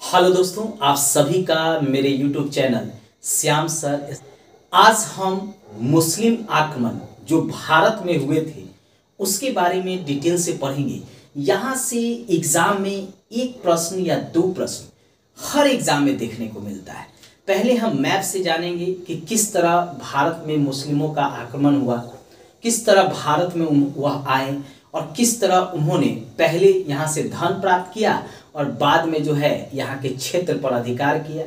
Hello दोस्तों, आप सभी का मेरे YouTube चैनल श्याम सर। आज हम मुस्लिम आक्रमण जो भारत में हुए थे उसके बारे में डिटेल से पढ़ेंगे। यहाँ से एग्जाम में एक प्रश्न या दो प्रश्न हर एग्जाम में देखने को मिलता है। पहले हम मैप से जानेंगे कि किस तरह भारत में मुस्लिमों का आक्रमण हुआ, किस तरह भारत में वह आए और किस तरह उन्होंने पहले यहाँ से धन प्राप्त किया और बाद में जो है यहाँ के क्षेत्र पर अधिकार किया।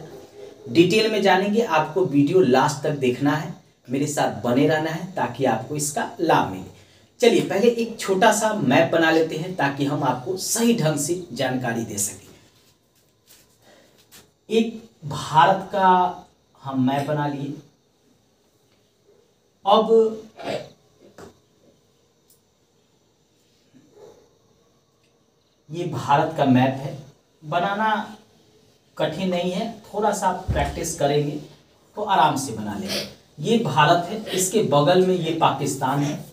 डिटेल में जानेंगे। आपको वीडियो लास्ट तक देखना है, मेरे साथ बने रहना है ताकि आपको इसका लाभ मिले। चलिए पहले एक छोटा सा मैप बना लेते हैं ताकि हम आपको सही ढंग से जानकारी दे सकें। एक भारत का हम मैप बना लिए। अब ये भारत का मैप है, बनाना कठिन नहीं है, थोड़ा सा प्रैक्टिस करेंगे तो आराम से बना लेंगे। ये भारत है, इसके बगल में ये पाकिस्तान है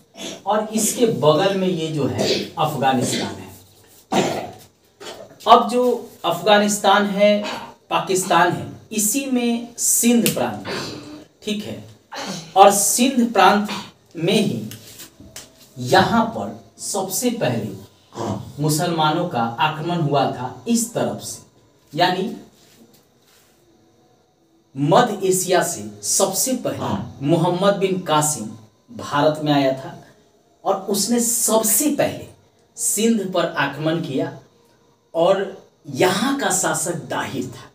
और इसके बगल में ये जो है अफगानिस्तान है। अब जो अफगानिस्तान है, पाकिस्तान है, इसी में सिंध प्रांत है, ठीक है। और सिंध प्रांत में ही यहाँ पर सबसे पहले मुसलमानों का आक्रमण हुआ था इस तरफ से, यानी मध्य एशिया से सबसे पहले मोहम्मद बिन कासिम भारत में आया था और उसने सबसे पहले सिंध पर आक्रमण किया और यहाँ का शासक दाहिर था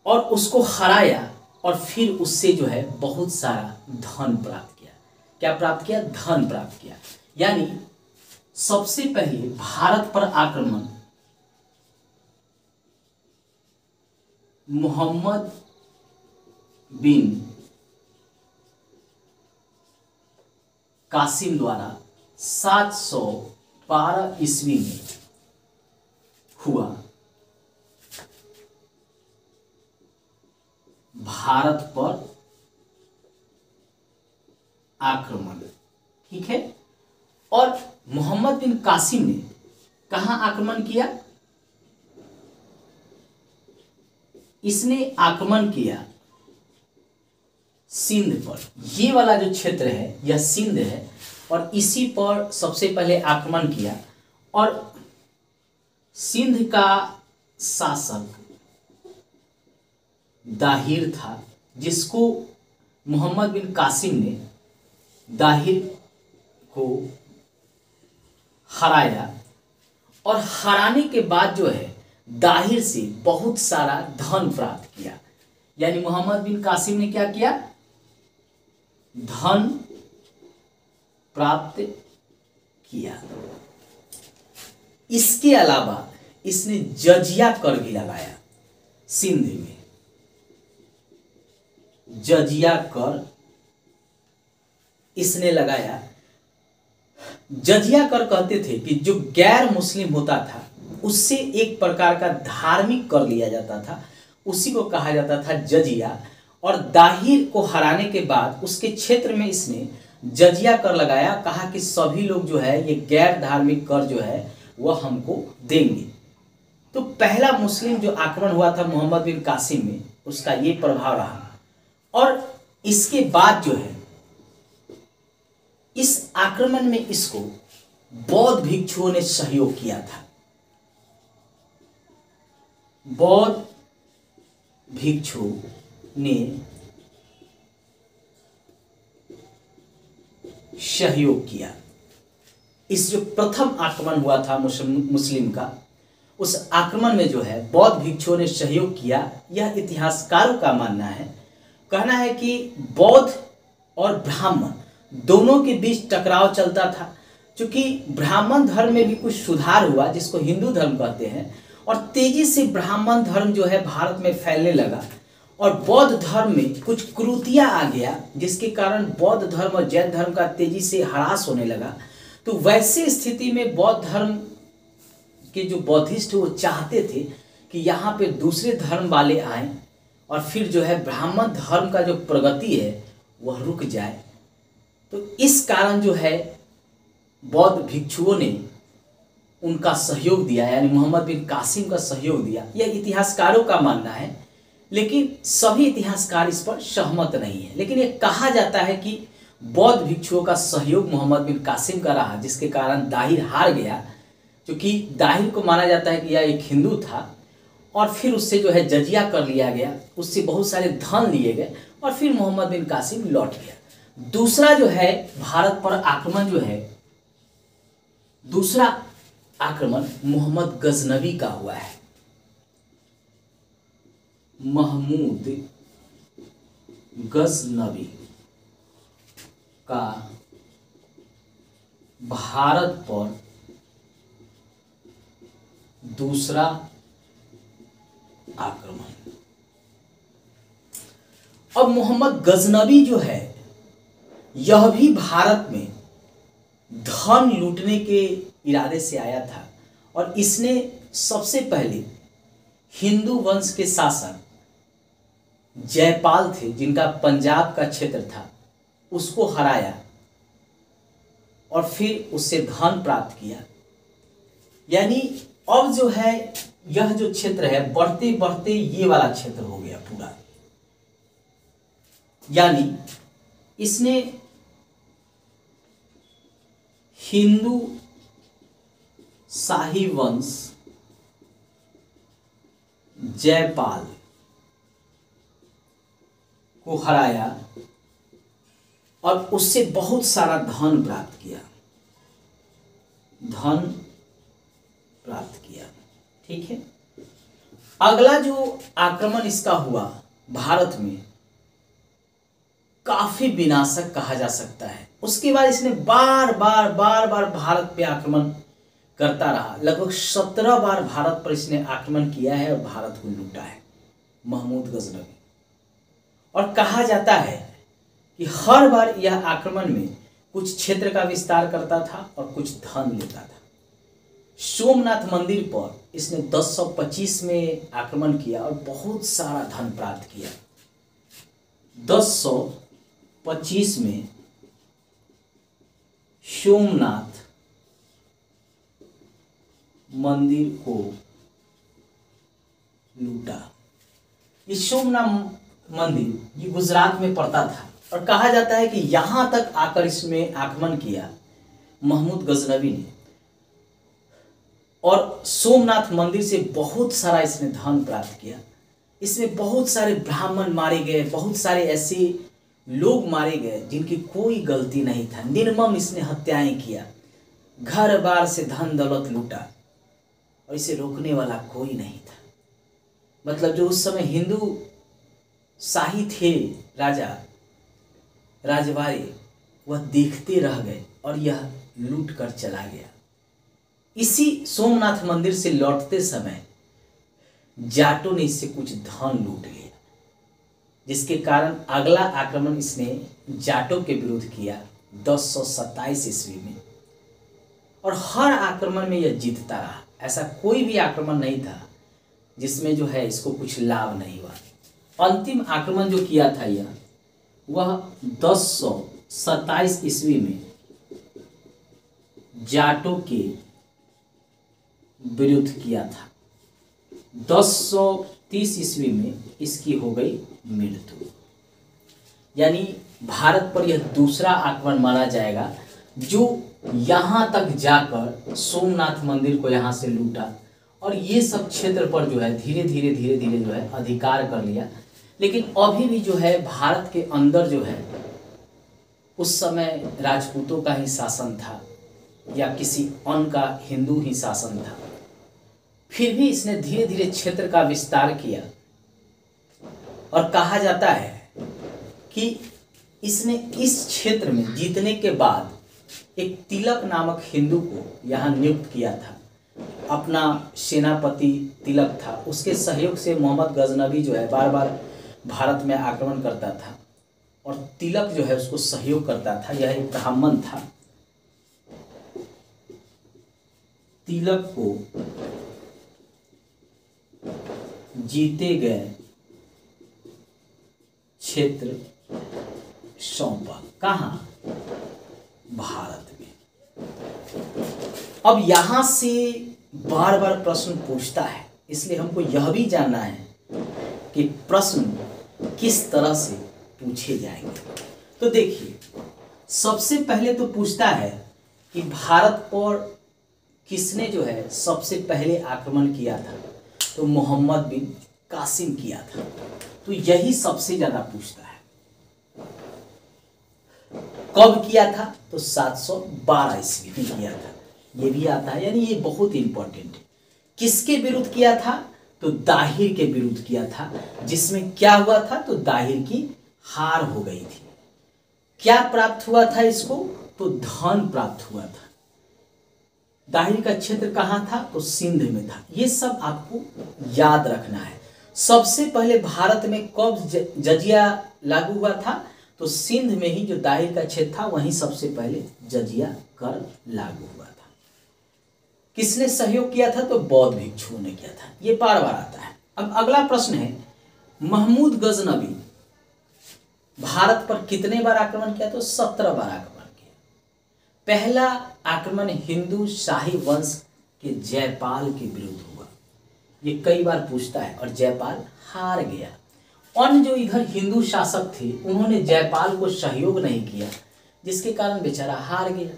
और उसको हराया और फिर उससे जो है बहुत सारा धन प्राप्त किया। क्या प्राप्त किया? धन प्राप्त किया। यानी सबसे पहले भारत पर आक्रमण मोहम्मद बिन कासिम द्वारा 712 ईस्वी में हुआ। भारत पर आक्रमण, ठीक है। और मोहम्मद बिन कासिम ने कहां आक्रमण किया? इसने आक्रमण किया सिंध पर। ये वाला जो क्षेत्र है यह सिंध है और इसी पर सबसे पहले आक्रमण किया। और सिंध का शासक दाहिर था, जिसको मोहम्मद बिन कासिम ने दाहिर को हराया और हराने के बाद जो है दाहिर से बहुत सारा धन प्राप्त किया। यानी मोहम्मद बिन कासिम ने क्या किया? धन प्राप्त किया। इसके अलावा इसने जजिया कर भी लगाया सिंध में। जजिया कर इसने लगाया। जजिया कर कहते थे कि जो गैर मुस्लिम होता था उससे एक प्रकार का धार्मिक कर लिया जाता था, उसी को कहा जाता था जजिया। और दाहिर को हराने के बाद उसके क्षेत्र में इसने जजिया कर लगाया। कहा कि सभी लोग जो है ये गैर धार्मिक कर जो है वह हमको देंगे। तो पहला मुस्लिम जो आक्रमण हुआ था मोहम्मद बिन कासिम में, उसका ये प्रभाव रहा। और इसके बाद जो है इस आक्रमण में इसको बौद्ध भिक्षुओं ने सहयोग किया था। बौद्ध भिक्षु ने सहयोग किया। इस जो प्रथम आक्रमण हुआ था मुस्लिम का, उस आक्रमण में जो है बौद्ध भिक्षुओं ने सहयोग किया। यह इतिहासकारों का मानना है, कहना है कि बौद्ध और ब्राह्मण दोनों के बीच टकराव चलता था। क्योंकि ब्राह्मण धर्म में भी कुछ सुधार हुआ, जिसको हिंदू धर्म कहते हैं, और तेजी से ब्राह्मण धर्म जो है भारत में फैलने लगा और बौद्ध धर्म में कुछ कुरीतियां आ गया, जिसके कारण बौद्ध धर्म और जैन धर्म का तेजी से ह्रास होने लगा। तो वैसे स्थिति में बौद्ध धर्म के जो बौद्धिस्ट वो चाहते थे कि यहाँ पे दूसरे धर्म वाले आए और फिर जो है ब्राह्मण धर्म का जो प्रगति है वह रुक जाए। तो इस कारण जो है बौद्ध भिक्षुओं ने उनका सहयोग दिया, यानी मोहम्मद बिन कासिम का सहयोग दिया, यह इतिहासकारों का मानना है। लेकिन सभी इतिहासकार इस पर सहमत नहीं है। लेकिन ये कहा जाता है कि बौद्ध भिक्षुओं का सहयोग मोहम्मद बिन कासिम का रहा, जिसके कारण दाहिर हार गया, क्योंकि दाहिर को माना जाता है कि यह एक हिंदू था, और फिर उससे जो है जजिया कर लिया गया, उससे बहुत सारे धन लिए गए, और फिर मोहम्मद बिन कासिम लौट गया। दूसरा जो है भारत पर आक्रमण जो है, दूसरा आक्रमण मोहम्मद गजनवी का हुआ है। महमूद गजनवी का भारत पर दूसरा आक्रमण। अब मोहम्मद गजनवी जो है, यह भी भारत में धन लूटने के इरादे से आया था, और इसने सबसे पहले हिंदू वंश के शासक जयपाल थे, जिनका पंजाब का क्षेत्र था, उसको हराया और फिर उससे धन प्राप्त किया। यानी अब जो है यह जो क्षेत्र है, बढ़ते बढ़ते ये वाला क्षेत्र हो गया पूरा। यानी इसने हिंदू शाही वंश जयपाल को हराया और उससे बहुत सारा धन प्राप्त किया, ठीक है। अगला जो आक्रमण इसका हुआ भारत में, काफी विनाशक कहा जा सकता है। उसके बाद इसने बार बार भारत पे आक्रमण करता रहा। लगभग 17 बार भारत पर इसने आक्रमण किया है और भारत को लूटा है महमूद गजनवी। और कहा जाता है कि हर बार यह आक्रमण में कुछ क्षेत्र का विस्तार करता था और कुछ धन लेता था। सोमनाथ मंदिर पर इसने 1025 में आक्रमण किया और बहुत सारा धन प्राप्त किया। 1025 में सोमनाथ मंदिर को लूटा। ये सोमनाथ मंदिर ये गुजरात में पड़ता था, और कहा जाता है कि यहां तक आकर इसमें आक्रमण किया महमूद गजनवी ने, और सोमनाथ मंदिर से बहुत सारा इसने धन प्राप्त किया। इसमें बहुत सारे ब्राह्मण मारे गए, बहुत सारे ऐसे लोग मारे गए जिनकी कोई गलती नहीं था। निर्मम इसने हत्याएं किया, घर बार से धन दौलत लूटा, और इसे रोकने वाला कोई नहीं था। मतलब जो उस समय हिंदू शाही थे, राजा राजवाड़े, वह देखते रह गए और यह लूट कर चला गया। इसी सोमनाथ मंदिर से लौटते समय जाटों ने इससे कुछ धन लूट लिया, जिसके कारण अगला आक्रमण इसने जाटों के विरुद्ध किया 1027 ईस्वी में, और हर आक्रमण में यह जीतता रहा। ऐसा कोई भी आक्रमण नहीं था जिसमें जो है इसको कुछ लाभ नहीं हुआ। अंतिम आक्रमण जो किया था यह, वह 1027 ईस्वी में जाटों के विरुद्ध किया था। 1030 ईस्वी में इसकी हो गई मृत्यु। यानी भारत पर यह दूसरा आक्रमण माना जाएगा, जो यहाँ तक जाकर सोमनाथ मंदिर को यहाँ से लूटा, और ये सब क्षेत्र पर जो है धीरे धीरे जो है अधिकार कर लिया। लेकिन अभी भी जो है भारत के अंदर जो है उस समय राजपूतों का ही शासन था या किसी अन्य का हिंदू ही शासन था। फिर भी इसने धीरे धीरे क्षेत्र का विस्तार किया, और कहा जाता है कि इसने इस क्षेत्र में जीतने के बाद एक तिलक नामक हिंदू को यहाँ नियुक्त किया था। अपना सेनापति तिलक था, उसके सहयोग से मोहम्मद गजनवी जो है बार बार भारत में आक्रमण करता था, और तिलक जो है उसको सहयोग करता था। यह एक ब्राह्मण था। तिलक को जीते गए क्षेत्र सौंपा। कहाँ? भारत में। अब यहां से बार बार प्रश्न पूछता है, इसलिए हमको यह भी जानना है कि प्रश्न किस तरह से पूछे जाएंगे। तो देखिए, सबसे पहले तो पूछता है कि भारत पर किसने जो है सबसे पहले आक्रमण किया था। तो मोहम्मद बिन कासिम किया था। तो यही सबसे ज्यादा पूछता है। कब किया था? तो 712 ईस्वी में किया था। ये भी आता है, यानी ये बहुत इंपॉर्टेंट है। किसके विरुद्ध किया था? तो दाहिर के विरुद्ध किया था, जिसमें क्या हुआ था? तो दाहिर की हार हो गई थी। क्या प्राप्त हुआ था इसको? तो धन प्राप्त हुआ था। दाहिर का क्षेत्र कहाँ था? तो सिंध में था। ये सब आपको याद रखना है। सबसे पहले भारत में कब जजिया लागू हुआ था? तो सिंध में ही जो दाहिर का क्षेत्र था वहीं सबसे पहले जजिया कर लागू हुआ था। किसने सहयोग किया था? तो बौद्ध भिक्षुओं ने किया था। ये बार बार आता है। अब अगला प्रश्न है, महमूद गजनवी भारत पर कितने बार आक्रमण किया? तो 17 बार आक्रमण किया। पहला आक्रमण हिंदू शाही वंश के जयपाल के विरुद्ध हुआ। ये कई बार पूछता है और जयपाल हार गया। अन्य जो इधर हिंदू शासक थे उन्होंने जयपाल को सहयोग नहीं किया, जिसके कारण बेचारा हार गया।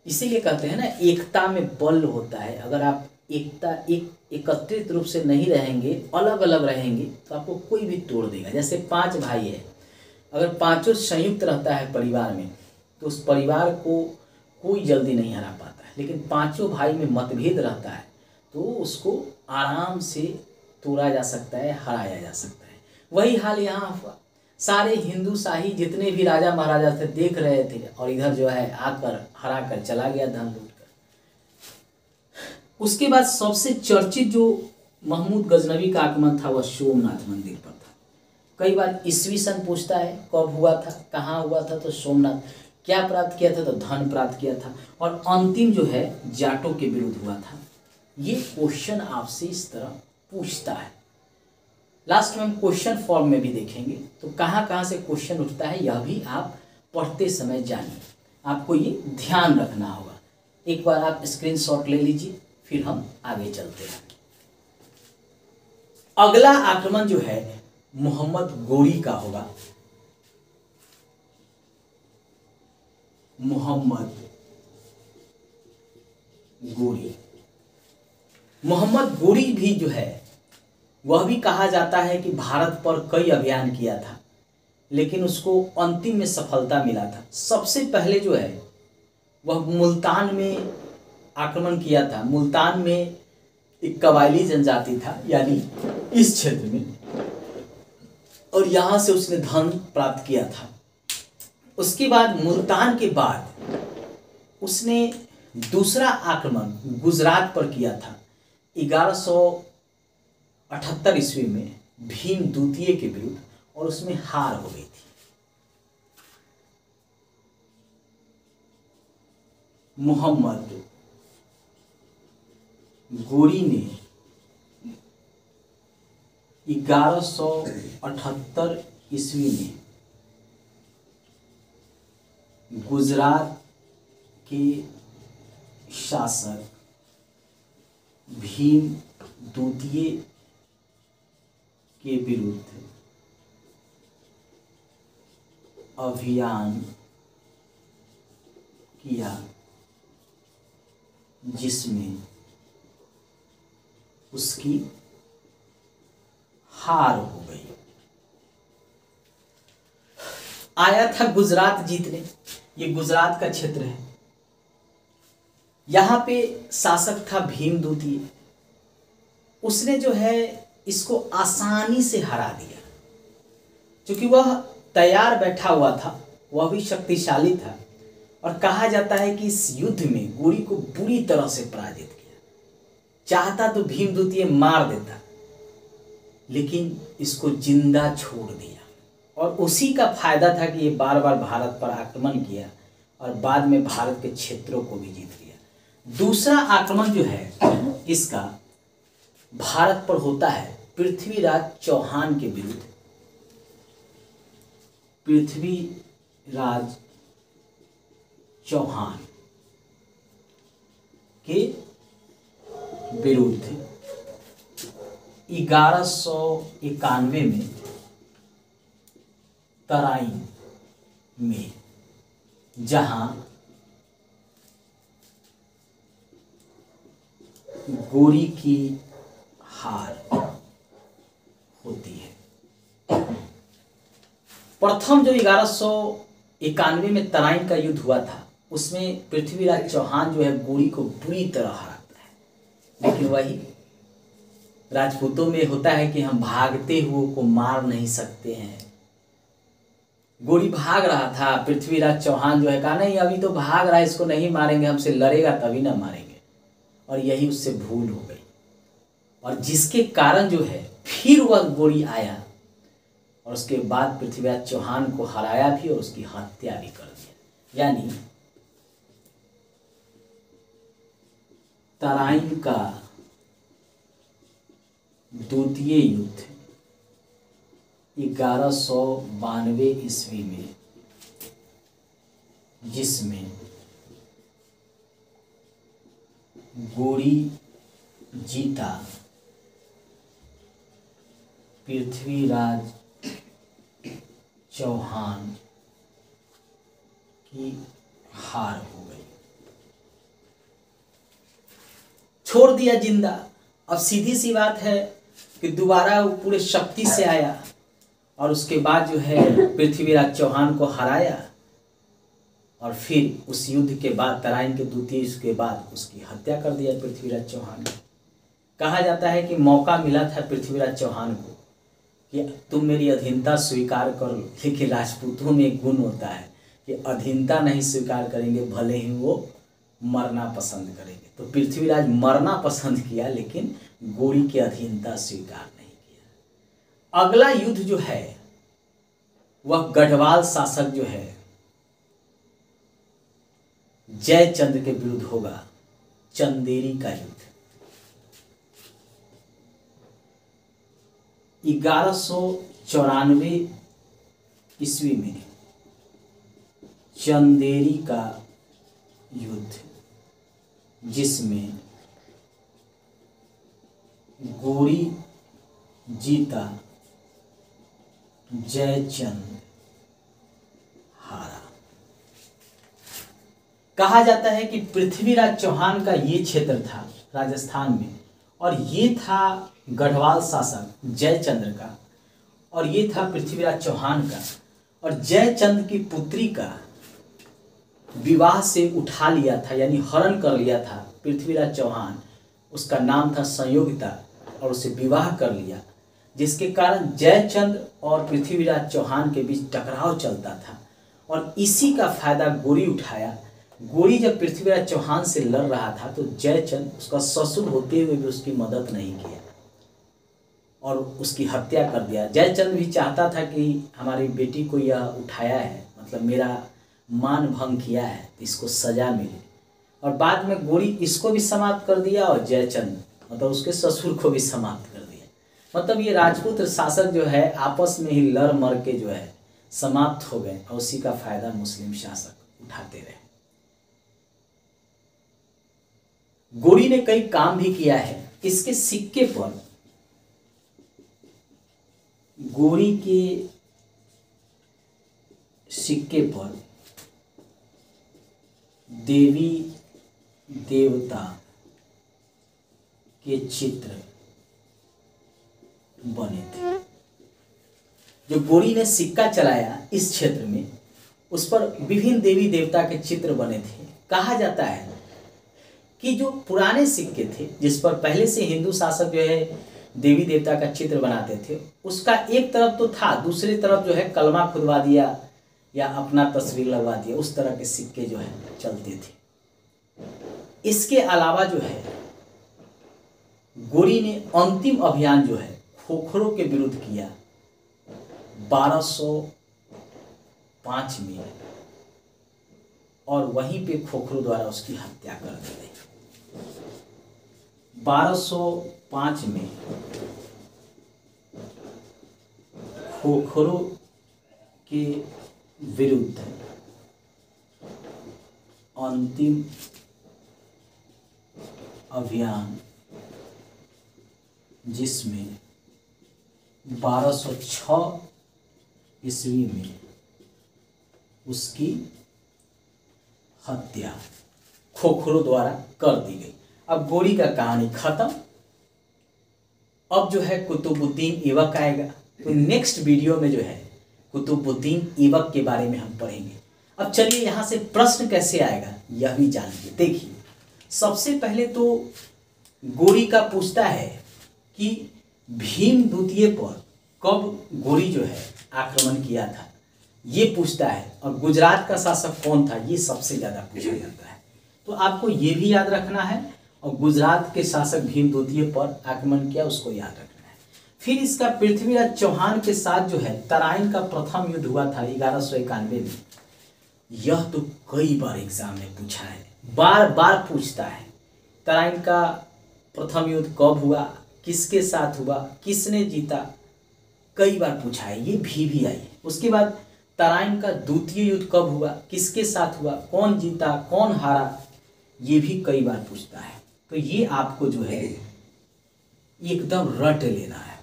इसीलिए कहते हैं ना, एकता में बल होता है। अगर आप एकत्रित रूप से नहीं रहेंगे, अलग अलग रहेंगे, तो आपको कोई भी तोड़ देगा। जैसे 5 भाई है, अगर पांचों संयुक्त रहता है परिवार में, तो उस परिवार को कोई जल्दी नहीं हरा पाता है। लेकिन पांचों भाई में मतभेद रहता है तो उसको आराम से तोड़ा जा सकता है, हराया जा सकता है। वही हाल यहाँ हुआ। सारे हिंदू शाही जितने भी राजा महाराजा थे देख रहे थे, और इधर जो है आकर हरा कर चला गया धन लूट कर। उसके बाद सबसे चर्चित जो महमूद गजनवी का आगमन था वह सोमनाथ मंदिर पर था। कई बार ईस्वी सन पूछता है, कब हुआ था, कहाँ हुआ था? तो सोमनाथ। क्या प्राप्त किया था? तो धन प्राप्त किया था। और अंतिम जो है जाटों के विरुद्ध हुआ था। ये क्वेश्चन आपसे इस तरह पूछता है। लास्ट में हम क्वेश्चन फॉर्म में भी देखेंगे, तो कहाँ कहाँ से क्वेश्चन उठता है यह भी आप पढ़ते समय जानिए। आपको ये ध्यान रखना होगा। एक बार आप स्क्रीनशॉट ले लीजिए, फिर हम आगे चलते हैं। अगला आक्रमण जो है मोहम्मद गोरी का होगा। मोहम्मद गोरी। मोहम्मद गोरी भी जो है वह भी कहा जाता है कि भारत पर कई अभियान किया था, लेकिन उसको अंतिम में सफलता मिला था। सबसे पहले जो है वह मुल्तान में आक्रमण किया था। मुल्तान में एक कबायली जनजाति था, यानी इस क्षेत्र में, और यहाँ से उसने धन प्राप्त किया था। उसके बाद मुल्तान के बाद उसने दूसरा आक्रमण गुजरात पर किया था 1178 ईस्वी में भीम द्वितीय के विरुद्ध, और उसमें हार हो गई थी। मोहम्मद गोरी ने 1178 ईस्वी में गुजरात के शासक भीम द्वितीय के विरुद्ध अभियान किया, जिसमें उसकी हार हो गई। आया था गुजरात जीतने। ये गुजरात का क्षेत्र है। यहाँ पे शासक था भीम द्वितीय। उसने जो है इसको आसानी से हरा दिया, क्योंकि वह तैयार बैठा हुआ था, वह भी शक्तिशाली था, और कहा जाता है कि इस युद्ध में गोरी को बुरी तरह से पराजित किया। चाहता तो भीम द्वितीय मार देता, लेकिन इसको जिंदा छोड़ दिया, और उसी का फायदा था कि ये बार बार भारत पर आक्रमण किया और बाद में भारत के क्षेत्रों को भी जीत लिया। दूसरा आक्रमण जो है इसका भारत पर होता है पृथ्वीराज चौहान के विरुद्ध। पृथ्वीराज चौहान के विरुद्ध 1191 में तराइन में, जहां गोरी की हार होती है। प्रथम जो 1191 में तराइन का युद्ध हुआ था, उसमें पृथ्वीराज चौहान जो है गोरी को बुरी तरह हराता है। लेकिन वही राजपूतों में होता है कि हम भागते हुए को मार नहीं सकते हैं। गोरी भाग रहा था, पृथ्वीराज चौहान जो है कहा नहीं अभी तो भाग रहा है, इसको नहीं मारेंगे, हमसे लड़ेगा तभी ना मारेंगे। और यही उससे भूल हो गई, और जिसके कारण जो है फिर वह गोरी आया और उसके बाद पृथ्वीराज चौहान को हराया भी और उसकी हत्या भी कर दिया। यानी तराइन का द्वितीय युद्ध 1192 ईस्वी में, जिसमें गोरी जीता, पृथ्वीराज चौहान की हार हो गई, छोड़ दिया जिंदा। अब सीधी सी बात है कि दोबारा वो पूरे शक्ति से आया और उसके बाद जो है पृथ्वीराज चौहान को हराया, और फिर उस युद्ध के बाद तराइन के द्वितीय युद्ध के बाद उसकी हत्या कर दिया पृथ्वीराज चौहान ने। कहा जाता है कि मौका मिला था पृथ्वीराज चौहान को कि तुम मेरी अधीनता स्वीकार कर लो, लेकिन राजपूतों में एक गुण होता है कि अधीनता नहीं स्वीकार करेंगे, भले ही वो मरना पसंद करेंगे। तो पृथ्वीराज मरना पसंद किया, लेकिन गोरी की अधीनता स्वीकार नहीं किया। अगला युद्ध जो है वह गढ़वाल शासक जो है जयचंद्र के विरुद्ध होगा, चंदेरी का युद्ध। 1194 ईस्वी में चंदेरी का युद्ध, जिसमें गोरी जीता, जयचंद हारा। कहा जाता है कि पृथ्वीराज चौहान का ये क्षेत्र था राजस्थान में, और ये था गढ़वाल शासक जयचंद्र का, और ये था पृथ्वीराज चौहान का। और जयचंद की पुत्री का विवाह से उठा लिया था, यानी हरण कर लिया था पृथ्वीराज चौहान। उसका नाम था संयोगिता, और उसे विवाह कर लिया, जिसके कारण जयचंद और पृथ्वीराज चौहान के बीच टकराव चलता था। और इसी का फायदा गोरी उठाया। गोरी जब पृथ्वीराज चौहान से लड़ रहा था तो जयचंद उसका ससुर होते हुए भी उसकी मदद नहीं किया और उसकी हत्या कर दिया। जयचंद भी चाहता था कि हमारी बेटी को यह उठाया है, मतलब मेरा मान भंग किया है, इसको सजा मिले। और बाद में गोरी इसको भी समाप्त कर दिया और जयचंद मतलब उसके ससुर को भी समाप्त कर दिया। मतलब ये राजपूत शासक जो है आपस में ही लड़ मर के जो है समाप्त हो गए, और उसी का फायदा मुस्लिम शासक उठाते रहे। गोरी ने कई काम भी किया है। इसके सिक्के पर गोरी के सिक्के पर देवी देवता के चित्र बने थे। जो गोरी ने सिक्का चलाया इस क्षेत्र में, उस पर विभिन्न देवी देवता के चित्र बने थे। कहा जाता है कि जो पुराने सिक्के थे जिस पर पहले से हिंदू शासक जो है देवी देवता का चित्र बनाते थे, उसका एक तरफ तो था, दूसरी तरफ जो है कलमा खुदवा दिया या अपना तस्वीर लगवा दिया, उस तरह के सिक्के जो है चलते थे। इसके अलावा जो है गोरी ने अंतिम अभियान जो है खोखरों के विरुद्ध किया 1205 में, और वहीं पे खोखरों द्वारा उसकी हत्या कर दी गई। 1205 में खोखरों के विरुद्ध अंतिम अभियान जिसमें 1206 ईस्वी में उसकी हत्या खोखरों द्वारा कर दी गई। अब गोरी का कहानी खत्म। अब जो है कुतुबुद्दीन ऐबक आएगा, तो नेक्स्ट वीडियो में जो है कुतुबुद्दीन ऐबक के बारे में हम पढ़ेंगे। अब चलिए यहाँ से प्रश्न कैसे आएगा यह भी जानिए। देखिए, सबसे पहले तो गोरी का पूछता है कि भीम द्वितीय पर कब गोरी जो है आक्रमण किया था, ये पूछता है। और गुजरात का शासक कौन था, ये सबसे ज़्यादा पूछा जाता है। तो आपको ये भी याद रखना है, और गुजरात के शासक भीम द्वितीय पर आक्रमण किया उसको याद रखना है। फिर इसका पृथ्वीराज चौहान के साथ जो है तराइन का प्रथम युद्ध हुआ था 1191 में। यह तो कई बार एग्जाम में पूछा है, बार बार पूछता है। तराइन का प्रथम युद्ध कब हुआ, किसके साथ हुआ, किसने जीता, कई बार पूछा है। ये भी आई है। उसके बाद तराइन का द्वितीय युद्ध कब हुआ, किसके साथ हुआ, कौन जीता कौन हारा, ये भी कई बार पूछता है। तो ये आपको जो है एकदम रट लेना है।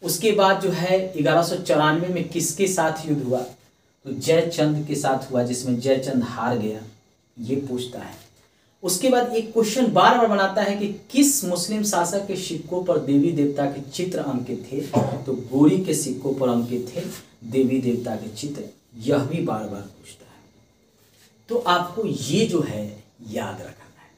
उसके बाद जो है 1194 में किसके साथ युद्ध हुआ, तो जयचंद के साथ हुआ, जिसमें जयचंद हार गया, ये पूछता है। उसके बाद एक क्वेश्चन बार बार बनाता है कि किस मुस्लिम शासक के सिक्कों पर देवी देवता के चित्र अंकित थे, तो गोरी के सिक्कों पर अंकित थे देवी देवता के चित्र। यह भी बार बार पूछता है। तो आपको ये जो है याद रखना है।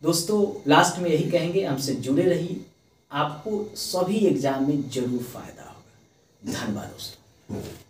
दोस्तों लास्ट में यही कहेंगे, हमसे जुड़े रहिए, आपको सभी एग्जाम में जरूर फायदा होगा। धन्यवाद दोस्तों।